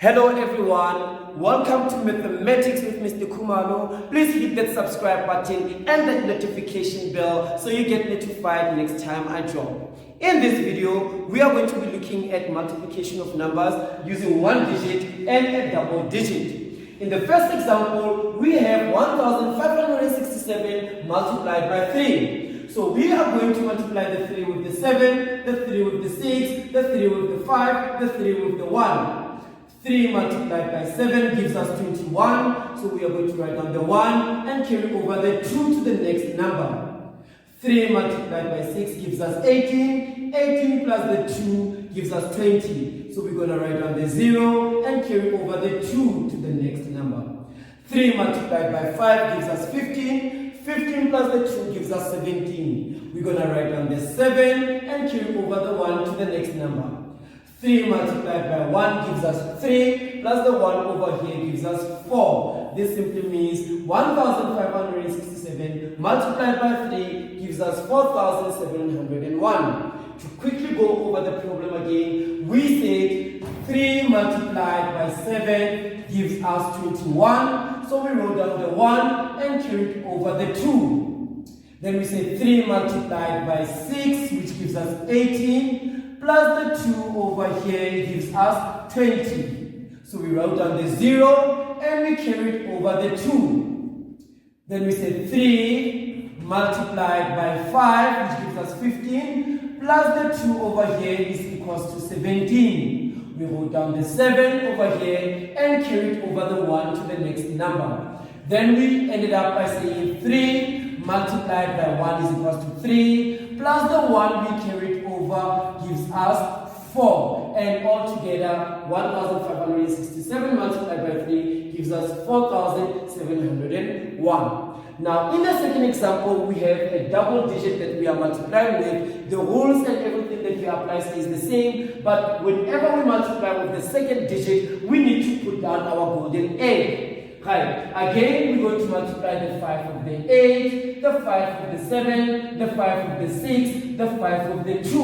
Hello everyone, welcome to Mathematics with Mr. Kumalo. Please hit that subscribe button and that notification bell so you get notified next time I drop. In this video, we are going to be looking at multiplication of numbers using one digit and a double digit. In the first example, we have 1567 multiplied by 3. So we are going to multiply the 3 with the 7, the 3 with the 6, the 3 with the 5, the 3 with the 1. 3 multiplied by 7 gives us 21, so we are going to write down the 1 and carry over the 2 to the next number. 3 multiplied by 6 gives us 18, 18 plus the 2 gives us 20, so we're going to write down the 0 and carry over the 2 to the next number. 3 multiplied by 5 gives us 15, 15 plus the 2 gives us 17. We're going to write down the 7 and carry over the 1 to the next number. 3 multiplied by 1 gives us 3, plus the 1 over here gives us 4. This simply means 1567 multiplied by 3 gives us 4701. To quickly go over the problem again, we said 3 multiplied by 7 gives us 21. So we wrote down the 1 and carried over the 2. Then we say 3 multiplied by 6, which gives us 18. Plus the 2 over here gives us 20. So we wrote down the 0 and we carried over the 2. Then we said 3 multiplied by 5, which gives us 15. Plus the 2 over here is equals to 17. We wrote down the 7 over here and carried over the 1 to the next number. Then we ended up by saying 3 multiplied by 1 is equals to 3. Plus the 1 we carried over gives us 4, and altogether 1567 multiplied by 3 gives us 4701. Now in the second example, we have a double digit that we are multiplying with. The rules and everything that we apply stays the same, but whenever we multiply with the second digit, we need to put down our golden egg. Right, again we're going to multiply the 5 with the 8, the 5 with the 7, the 5 with the 6, the 5 with the 2.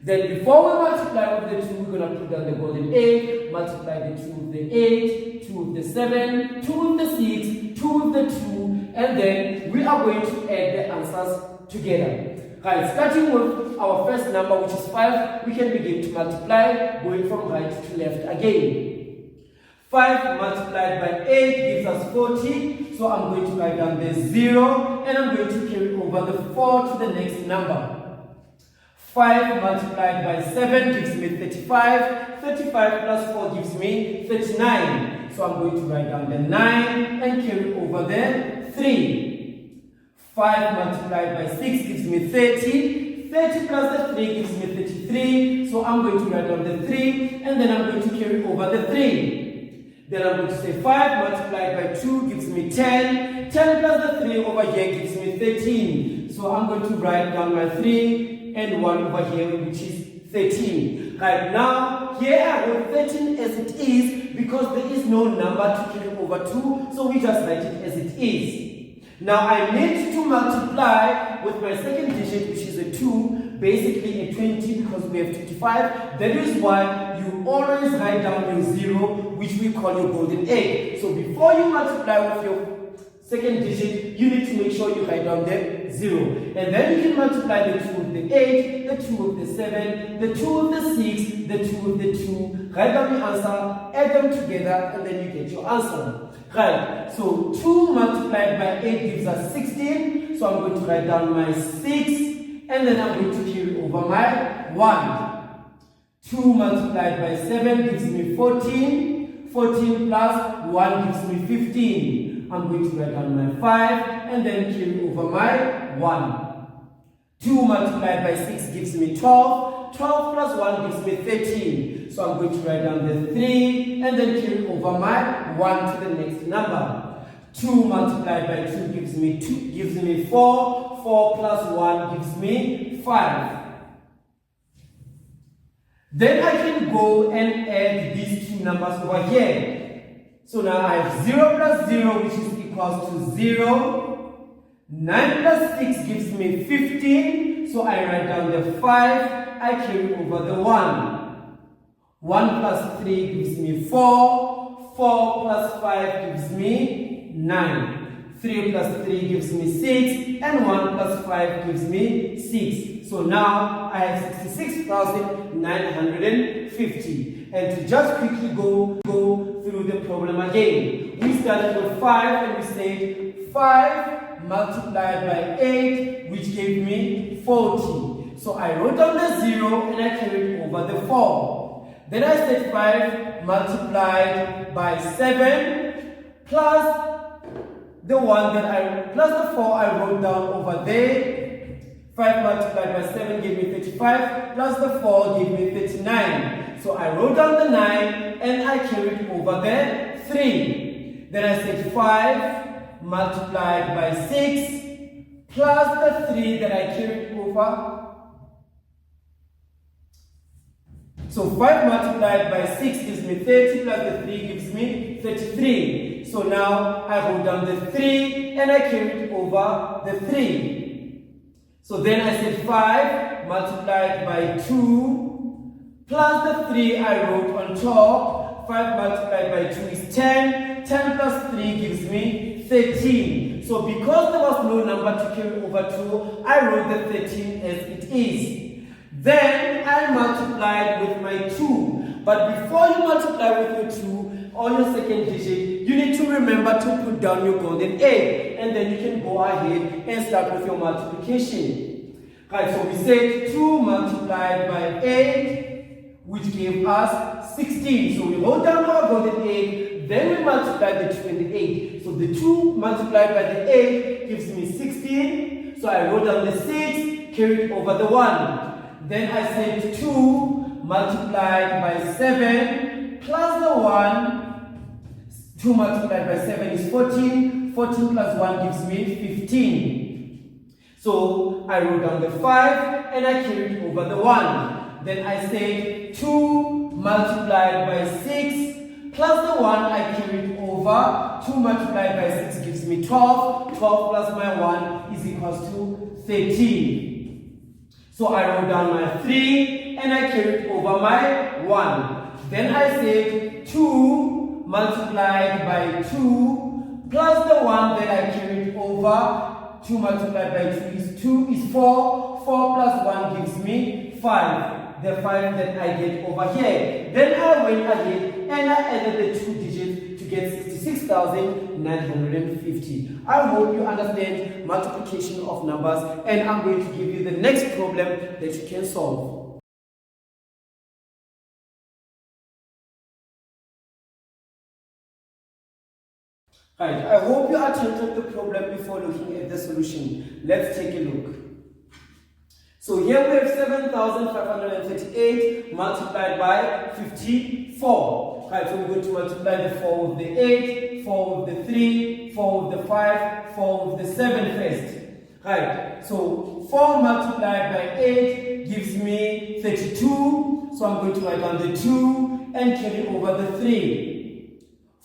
Then before we multiply with the 2, we're going to put down the golden egg, multiply the 2 with the 8, 2 with the 7, 2 with the 6, 2 with the 2, and then we are going to add the answers together. Right, starting with our first number, which is 5, we can begin to multiply, going from right to left again. 5 multiplied by 8 gives us 40, so I'm going to write down the 0 and I'm going to carry over the 4 to the next number. 5 multiplied by 7 gives me 35, 35 plus 4 gives me 39, so I'm going to write down the 9 and carry over the 3. 5 multiplied by 6 gives me 30, 30 plus the 3 gives me 33, so I'm going to write down the 3 and then I'm going to carry over the 3. Then I'm going to say 5 multiplied by 2 gives me 10. 10 plus the 3 over here gives me 13. So I'm going to write down my 3 and 1 over here, which is 13. Right now, here I wrote 13 as it is because there is no number to carry over 2. So we just write it as it is. Now I need to multiply with my second digit, which is a 2, basically a 20 because we have 25. That is why you always write down your 0, which we call your golden egg. So before you multiply with your second digit, you need to make sure you write down the 0. And then you can multiply the 2 with the 8, the 2 with the 7, the 2 with the 6, the 2 with the 2. Write down the answer, add them together, and then you get your answer. Right, so 2 multiplied by 8 gives us 16, so I'm going to write down my 6, and then I'm going to carry over my 1. 2 multiplied by 7 gives me 14, 14 plus 1 gives me 15. I'm going to write down my 5, and then carry over my 1. 2 multiplied by 6 gives me 12, 12 plus 1 gives me 13. So I'm going to write down the 3 and then carry over my 1 to the next number. 2 multiplied by 2 gives me 4, 4 plus 1 gives me 5. Then I can go and add these two numbers over here. So now I have 0 plus 0, which is equals to 0. 9 plus 6 gives me 15, so I write down the 5, I carry over the 1. 1 plus 3 gives me 4. 4 plus 5 gives me 9. 3 plus 3 gives me 6. And 1 plus 5 gives me 6. So now I have 66,950. And to just quickly go through the problem again. We started with 5 and we said 5 multiplied by 8, which gave me 40. So I wrote down the 0 and I carried over the 4. Then I said 5 multiplied by 7 plus the 1 that plus the 4 I wrote down over there. 5 multiplied by 7 gave me 35 plus the 4 gave me 39. So I wrote down the 9 and I carried over the 3. Then I said 5 multiplied by 6 plus the 3 that I carried over. So 5 multiplied by 6 gives me 30 plus the 3 gives me 33. So now I wrote down the 3 and I carried over the 3. So then I said 5 multiplied by 2 plus the 3 I wrote on top. 5 multiplied by 2 is 10. 10 plus 3 gives me 13. So because there was no number to carry over 2, I wrote the 13 as it is. Then I multiplied with my 2. But before you multiply with your 2 or your second digit, you need to remember to put down your golden egg. And then you can go ahead and start with your multiplication. Right, so we said 2 multiplied by 8, which gave us 16. So we wrote down our golden egg, then we multiplied the 2 and the 8. So the 2 multiplied by the 8 gives me 16. So I wrote down the 6, carried over the 1. Then I said 2 multiplied by 7 plus the 1. 2 multiplied by 7 is 14. 14 plus 1 gives me 15. So I wrote down the 5 and I carried over the 1. Then I said 2 multiplied by 6 plus the 1 I carried over. 2 multiplied by 6 gives me 12. 12 plus my 1 is equals to 13. So I wrote down my 3 and I carried over my 1. Then I said 2 multiplied by 2 plus the 1 that I carried over. 2 multiplied by 2 is 4. 4 plus 1 gives me 5. The 5 that I get over here. Then I went ahead and I added the 2 digits to get 66,950. I hope you understand multiplication of numbers, and I'm going to give you the next problem that you can solve. Right, I hope you attempted the problem before looking at the solution. Let's take a look. So here we have 7,538 multiplied by 54. Right, so we're going to multiply the 4 with the 8, 4 with the 3, 4 with the 5, 4 with the 7 first. Right, so 4 multiplied by 8 gives me 32. So I'm going to write down the 2 and carry over the 3.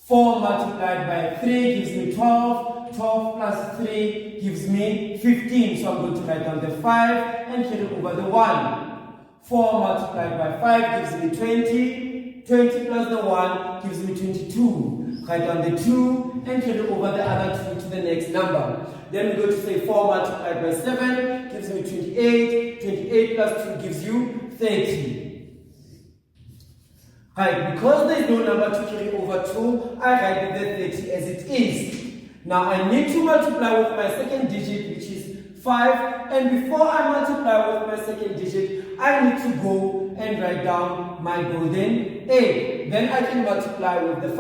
4 multiplied by 3 gives me 12. 12 plus 3 gives me 15. So I'm going to write down the 5 and carry over the 1. 4 multiplied by 5 gives me 20. 20 plus the 1 gives me 22. Write down the 2 and carry over the other 2 to the next number. Then we're going to say 4 multiplied by 7 gives me 28. 28 plus 2 gives you 30. Right, because there is no number to carry over 2, I write the 30 as it is. Now I need to multiply with my second digit, which is 5. And before I multiply with my second digit, I need to go and write down my golden egg. Then I can multiply with the 5.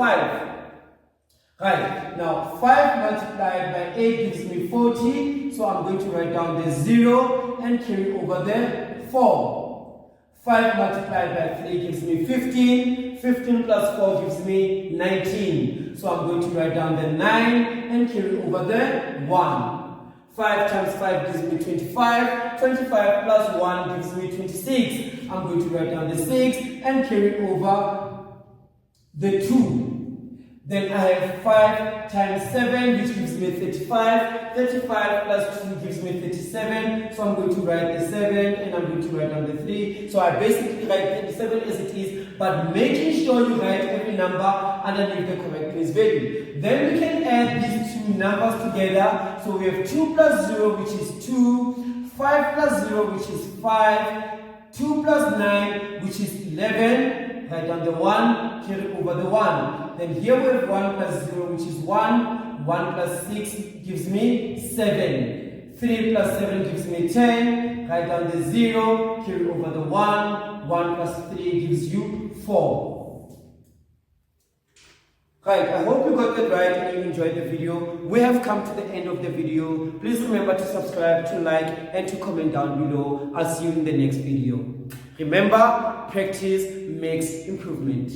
Right, now 5 multiplied by 8 gives me 40. So I'm going to write down the 0 and carry over the 4. 5 multiplied by 3 gives me 15. 15 plus 4 gives me 19. So I'm going to write down the 9 and carry over the 1. 5 times 5 gives me 25. 25 plus 1 gives me 26. I'm going to write down the 6 and carry over the 2. Then I have 5 times 7, which gives me 35. 35 plus 2 gives me 37. So I'm going to write the 7 and I'm going to write down the 3. So I basically write 37 as it is, but making sure you write every number underneath the correct place value. Then we can add these two numbers together. So we have 2 plus 0, which is 2, 5 plus 0, which is 5, 2 plus 9, which is 11. Write down the 1, carry over the 1. Then here we have 1 plus 0, which is 1. 1 plus 6 gives me 7. 3 plus 7 gives me 10. Write down the 0, carry over the 1. 1 plus 3 gives you 4. Right, I hope you got that right and you enjoyed the video. We have come to the end of the video. Please remember to subscribe, to like, and to comment down below. I'll see you in the next video. Remember, practice makes improvement.